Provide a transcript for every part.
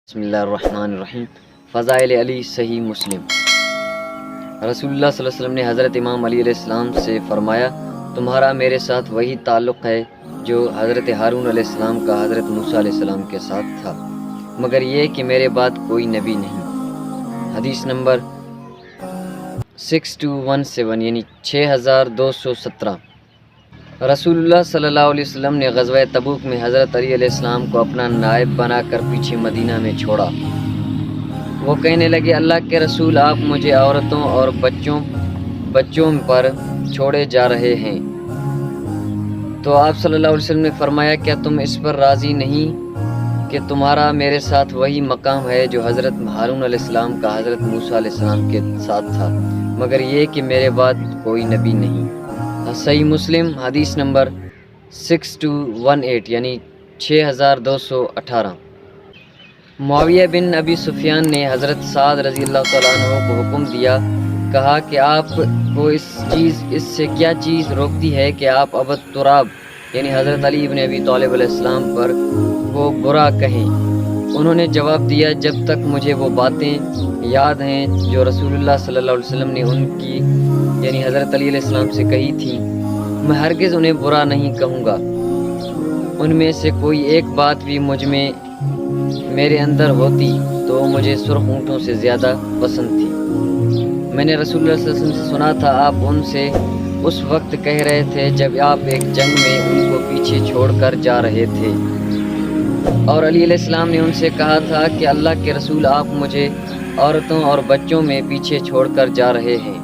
بسم اللہ الرحمن الرحیم۔ فضائل علی صحیح مسلم۔ رسول اللہ صلی اللہ علیہ وسلم نے حضرت امام علی علیہ السلام سے فرمایا، تمہارا میرے ساتھ وہی تعلق ہے جو حضرت ہارون علیہ السلام کا حضرت موسیٰ علیہ السلام کے ساتھ تھا، مگر یہ کہ میرے بعد کوئی نبی نہیں۔ حدیث نمبر 6217 یعنی 6217۔ رسول اللہ صلی اللہ علیہ وسلم نے غزوہ تبوک میں حضرت علی علیہ السلام کو اپنا نائب بنا کر پیچھے مدینہ میں چھوڑا۔ وہ کہنے لگے، اللہ کے رسول، آپ مجھے عورتوں اور بچوں پر چھوڑے جا رہے ہیں۔ تو آپ صلی اللہ علیہ وسلم نے فرمایا، کیا تم اس پر راضی نہیں کہ تمہارا میرے ساتھ وہی مقام ہے جو حضرت ہارون علیہ السلام کا حضرت موسیٰ علیہ السلام کے ساتھ تھا، مگر یہ کہ میرے بعد کوئی نبی نہیں۔ صحیح مسلم حدیث نمبر 6218 یعنی 6218۔ معاویہ بن ابی سفیان نے حضرت سعد رضی اللہ تعالیٰ عنہ کو حکم دیا، کہا کہ آپ کو اس سے کیا چیز روکتی ہے کہ آپ ابو تراب یعنی حضرت علی بن ابی طالب علیہ السلام پر کو برا کہیں۔ انہوں نے جواب دیا، جب تک مجھے وہ باتیں یاد ہیں جو رسول اللہ صلی اللہ علیہ وسلم نے ان کی یعنی حضرت علی علیہ السلام سے کہی تھی، میں ہرگز انہیں برا نہیں کہوں گا۔ ان میں سے کوئی ایک بات بھی میرے اندر ہوتی تو مجھے سرخ اونٹوں سے زیادہ پسند تھی۔ میں نے رسول اللہ صلی اللہ علیہ وسلم سے سنا تھا، آپ ان سے اس وقت کہہ رہے تھے جب آپ ایک جنگ میں ان کو پیچھے چھوڑ کر جا رہے تھے، اور علی علیہ السلام نے ان سے کہا تھا کہ اللہ کے رسول، آپ مجھے عورتوں اور بچوں میں پیچھے چھوڑ کر جا رہے ہیں۔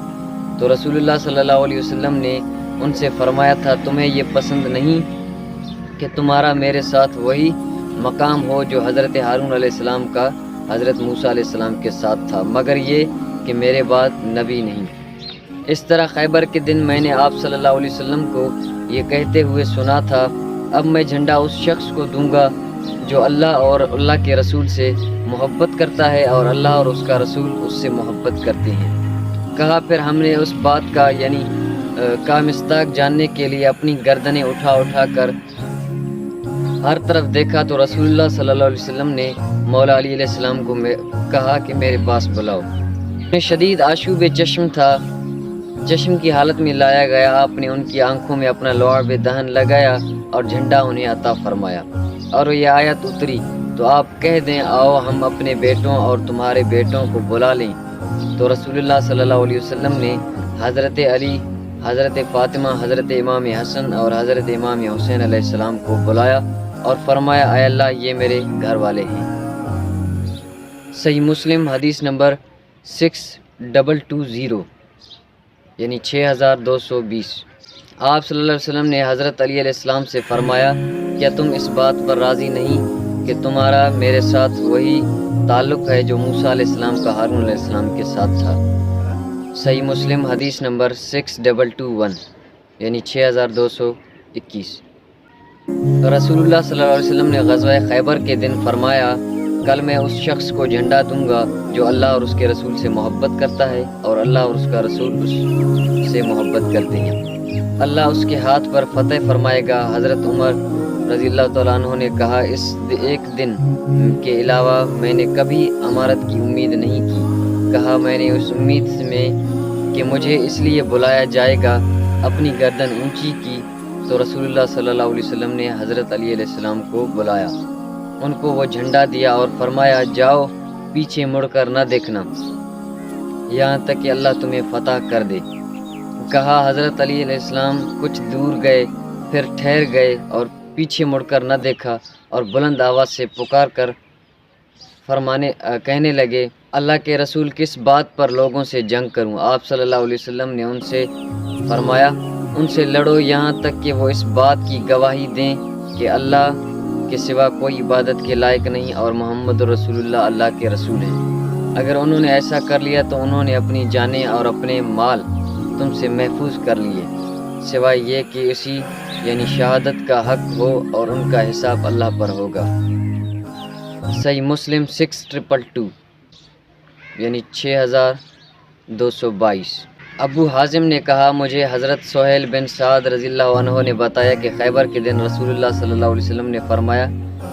تو رسول اللہ صلی اللہ علیہ وسلم نے ان سے فرمایا تھا، تمہیں یہ پسند نہیں کہ تمہارا میرے ساتھ وہی مقام ہو جو حضرت ہارون علیہ السلام کا حضرت موسیٰ علیہ السلام کے ساتھ تھا، مگر یہ کہ میرے بعد نبی نہیں۔ اس طرح خیبر کے دن میں نے آپ صلی اللہ علیہ وسلم کو یہ کہتے ہوئے سنا تھا، اب میں جھنڈا اس شخص کو دوں گا جو اللہ اور اللہ کے رسول سے محبت کرتا ہے اور اللہ اور اس کا رسول اس سے محبت کرتے ہیں۔ کہا، پھر ہم نے اس بات کا مصداق جاننے کے لیے اپنی گردنیں اٹھا کر ہر طرف دیکھا تو رسول اللہ صلی اللہ علیہ وسلم نے مولا علی علیہ السلام کو کہا کہ میرے پاس بلاؤ۔ انہیں شدید آشوب چشم تھا، چشم کی حالت میں لایا گیا۔ آپ نے ان کی آنکھوں میں اپنا لعاب دہن لگایا اور جھنڈا انہیں عطا فرمایا، اور یہ آیت اتری، تو آپ کہہ دیں، آؤ ہم اپنے بیٹوں اور تمہارے بیٹوں کو بلا لیں۔ تو رسول اللہ صلی اللہ علیہ وسلم نے حضرت علی، حضرت فاطمہ، حضرت امام حسن اور حضرت امام حسین علیہ السلام کو بلایا اور فرمایا، اے اللہ، یہ میرے گھر والے ہیں۔ صحیح مسلم حدیث نمبر 6220 یعنی 6220۔ آپ صلی اللہ علیہ وسلم نے حضرت علی علیہ السلام سے فرمایا، کیا تم اس بات پر راضی نہیں کہ تمہارا میرے ساتھ وہی تعلق ہے جو موسیٰ علیہ السلام کا ہارون علیہ السلام کے ساتھ تھا۔ صحیح مسلم حدیث نمبر 6221 یعنی 6221۔ رسول اللہ صلی اللہ علیہ وسلم نے غزوہ خیبر کے دن فرمایا، کل میں اس شخص کو جھنڈا دوں گا جو اللہ اور اس کے رسول سے محبت کرتا ہے اور اللہ اور اس کا رسول اس سے محبت کرتے ہیں، اللہ اس کے ہاتھ پر فتح فرمائے گا۔ حضرت عمر رضی اللہ تعالیٰ عنہ نے کہا، اس ایک دن کے علاوہ میں نے کبھی امارت کی امید نہیں کی۔ کہا، میں نے اس امید میں کہ مجھے اس لیے بلایا جائے گا اپنی گردن اونچی کی، تو رسول اللہ صلی اللہ علیہ وسلم نے حضرت علی علیہ السلام کو بلایا، ان کو وہ جھنڈا دیا اور فرمایا، جاؤ پیچھے مڑ کر نہ دیکھنا یہاں تک کہ اللہ تمہیں فتح کر دے۔ کہا، حضرت علی علیہ السلام کچھ دور گئے، پھر ٹھہر گئے اور پیچھے مڑ کر نہ دیکھا، اور بلند آواز سے پکار کر کہنے لگے، اللہ کے رسول، کس بات پر لوگوں سے جنگ کروں؟ آپ صلی اللہ علیہ وسلم نے ان سے فرمایا، ان سے لڑو یہاں تک کہ وہ اس بات کی گواہی دیں کہ اللہ کے سوا کوئی عبادت کے لائق نہیں اور محمد رسول اللہ اللہ کے رسول ہیں۔ اگر انہوں نے ایسا کر لیا تو انہوں نے اپنی جانیں اور اپنے مال تم سے محفوظ کر لیے، سوائے یہ کہ اسی یعنی شہادت کا حق ہو اور ان کا حساب اللہ پر ہوگا۔ صحیح مسلم 6222 یعنی 6222۔ ابو حازم نے کہا، مجھے حضرت سہیل بن سعد رضی اللہ عنہ نے بتایا کہ خیبر کے دن رسول اللہ صلی اللہ علیہ وسلم نے فرمایا،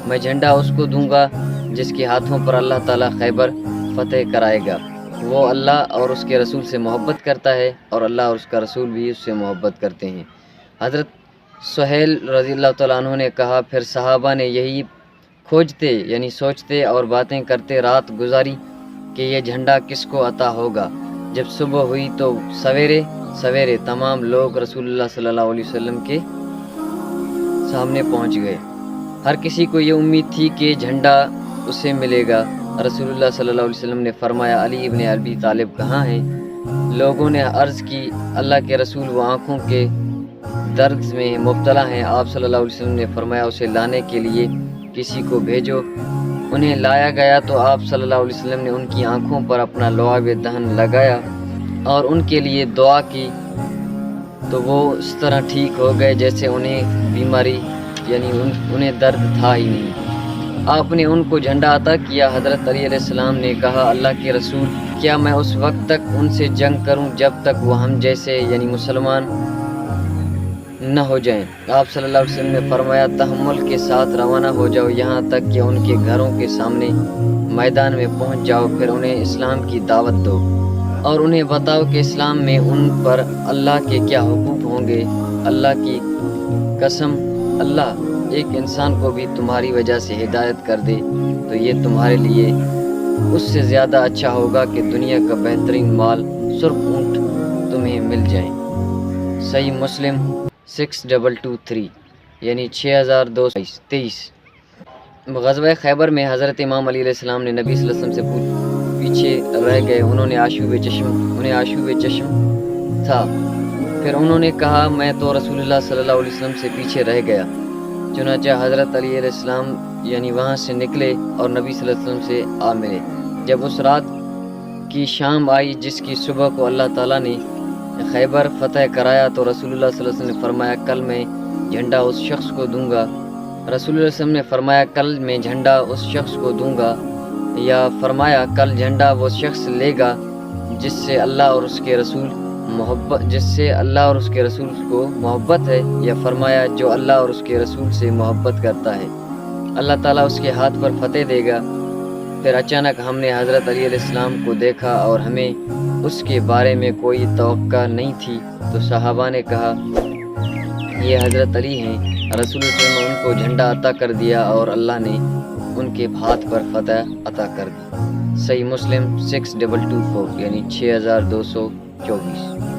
میں جھنڈا اس کو دوں گا جس کے ہاتھوں پر اللہ تعالیٰ خیبر فتح کرائے گا۔ وہ اللہ اور اس کے رسول سے محبت کرتا ہے اور اللہ اور اس کا رسول بھی اس سے محبت کرتے ہیں۔ حضرت سہیل رضی اللہ تعالیٰ عنہ نے کہا، پھر صحابہ نے یہی کھوجتے یعنی سوچتے اور باتیں کرتے رات گزاری کہ یہ جھنڈا کس کو عطا ہوگا۔ جب صبح ہوئی تو سویرے تمام لوگ رسول اللہ صلی اللہ علیہ وسلم کے سامنے پہنچ گئے۔ ہر کسی کو یہ امید تھی کہ جھنڈا اسے ملے گا۔ رسول اللہ صلی اللہ علیہ وسلم نے فرمایا، علی ابن ابی طالب کہاں ہیں؟ لوگوں نے عرض کی، اللہ کے رسول وہ آنکھوں کے درد میں مبتلا ہیں۔ آپ صلی اللہ علیہ وسلم نے فرمایا، اسے لانے کے لیے کسی کو بھیجو۔ انہیں لایا گیا تو آپ صلی اللہ علیہ وسلم نے ان کی آنکھوں پر اپنا لعاب دہن لگایا اور ان کے لیے دعا کی تو وہ اس طرح ٹھیک ہو گئے جیسے انہیں بیماری یعنی انہیں درد تھا ہی نہیں۔ آپ نے ان کو جھنڈا عطا کیا۔ حضرت علی علیہ السلام نے کہا، اللہ کے رسول، کیا میں اس وقت تک ان سے جنگ کروں جب تک وہ ہم جیسے یعنی مسلمان نہ ہو جائیں؟ آپ صلی اللہ علیہ وسلم نے فرمایا، تحمل کے ساتھ روانہ ہو جاؤ یہاں تک کہ ان کے گھروں کے سامنے میدان میں پہنچ جاؤ، پھر انہیں اسلام کی دعوت دو اور انہیں بتاؤ کہ اسلام میں ان پر اللہ کے کیا حقوق ہوں گے۔ اللہ کی قسم، اللہ ایک انسان کو بھی تمہاری وجہ سے ہدایت کر دے تو یہ تمہارے لیے اس سے زیادہ اچھا ہوگا کہ دنیا کا بہترین مال سرخ اونٹ تمہیں مل جائیں۔ صحیح مسلم 6223 یعنی 6223۔ غزوہ خیبر میں حضرت امام علی علیہ السلام نے نبی صلی اللہ علیہ وسلم سے پیچھے رہ گئے۔ انہیں آشوب چشم تھا۔ پھر انہوں نے کہا، میں تو رسول اللہ صلی اللہ علیہ وسلم سے پیچھے رہ گیا۔ چنانچہ حضرت علی علیہ السلام یعنی وہاں سے نکلے اور نبی صلی اللہ علیہ وسلم سے آ ملے۔ جب اس رات کی شام آئی جس کی صبح کو اللہ تعالیٰ نے خیبر فتح کرایا تو رسول اللہ صلی اللہ علیہ وسلم نے فرمایا، کل میں جھنڈا اس شخص کو دوں گا۔ رسول اللہ صلی اللہ علیہ وسلم نے فرمایا، کل میں جھنڈا اس شخص کو دوں گا، یا فرمایا کل جھنڈا وہ شخص لے گا جس سے اللہ اور اس کے رسول کو محبت ہے، یا فرمایا جو اللہ اور اس کے رسول سے محبت کرتا ہے اللہ تعالیٰ اس کے ہاتھ پر فتح دے گا۔ پھر اچانک ہم نے حضرت علی علیہ السلام کو دیکھا اور ہمیں اس کے بارے میں کوئی توقع نہیں تھی، تو صحابہ نے کہا، یہ حضرت علی ہیں۔ رسول اللہ صلی اللہ علیہ وسلم نے ان کو جھنڈا عطا کر دیا اور اللہ نے ان کے ہاتھ پر فتح عطا کر دی۔ صحیح مسلم 6224 یعنی 6224۔